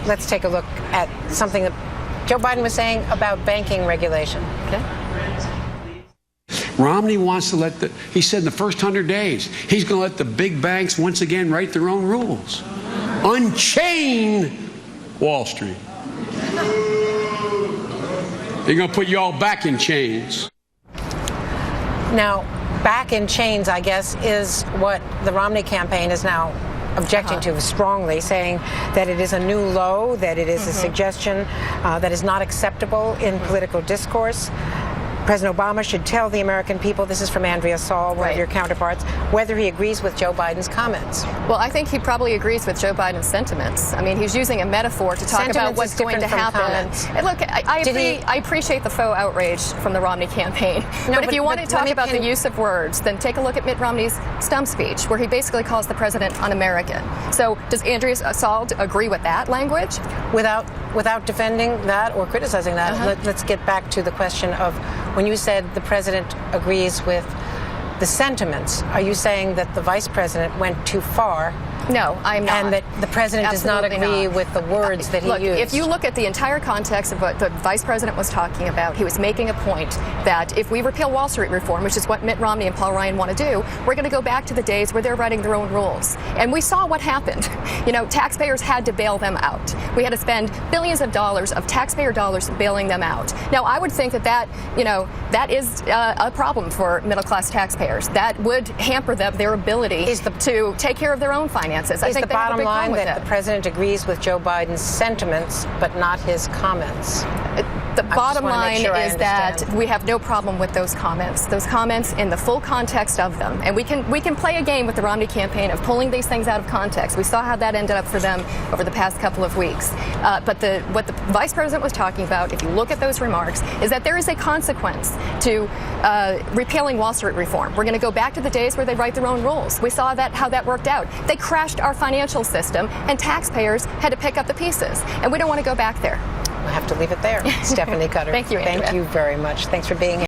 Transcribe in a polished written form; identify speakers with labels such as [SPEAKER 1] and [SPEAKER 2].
[SPEAKER 1] Let's take a look at something that Joe Biden was saying about banking regulation. Okay.
[SPEAKER 2] Romney wants to he said in the first 100 days, he's going to let the big banks once again write their own rules. Unchain Wall Street. They're going to put you all back in chains.
[SPEAKER 1] Now, back in chains, I guess, is what the Romney campaign is now objecting to strongly, saying that it is a new low, that it is a suggestion that is not acceptable in political discourse. President Obama should tell the American people, this is from Andrea Saul, one of your counterparts, whether he agrees with Joe Biden's comments.
[SPEAKER 3] Well, I think he probably agrees with Joe Biden's sentiments. I mean, he's using a metaphor to talk about what's going to happen. And look, I appreciate the faux outrage from the Romney campaign. No, but if you want to talk about the use of words, then take a look at Mitt Romney's stump speech, where he basically calls the president un-American. So does Andrea Saul agree with that language?
[SPEAKER 1] Without defending that or criticizing that, let's get back to the question of when you said the president agrees with the sentiments, are you saying that the vice president went too far?
[SPEAKER 3] No, I'm not.
[SPEAKER 1] And that the president
[SPEAKER 3] Absolutely
[SPEAKER 1] does not agree with the words that he used?
[SPEAKER 3] If you look at the entire context of what the vice president was talking about, he was making a point that if we repeal Wall Street reform, which is what Mitt Romney and Paul Ryan want to do, we're going to go back to the days where they're writing their own rules. And we saw what happened. You know, taxpayers had to bail them out. We had to spend billions of dollars of taxpayer dollars bailing them out. Now, I would think that is a problem for middle-class taxpayers. That would hamper their ability to take care of their own finances.
[SPEAKER 1] Is the bottom line that the president agrees with Joe Biden's sentiments, but not his comments?
[SPEAKER 3] The bottom line is that we have no problem with those comments in the full context of them. And we can play a game with the Romney campaign of pulling these things out of context. We saw how that ended up for them over the past couple of weeks. But what the vice president was talking about, if you look at those remarks, is that there is a consequence to repealing Wall Street reform. We're going to go back to the days where they write their own rules. We saw how that worked out. They crashed our financial system, and taxpayers had to pick up the pieces. And we don't want to go back there.
[SPEAKER 1] We'll have to leave it there. Stephanie Cutter.
[SPEAKER 3] Thank you, Andrea.
[SPEAKER 1] Thank you very much. Thanks for being here.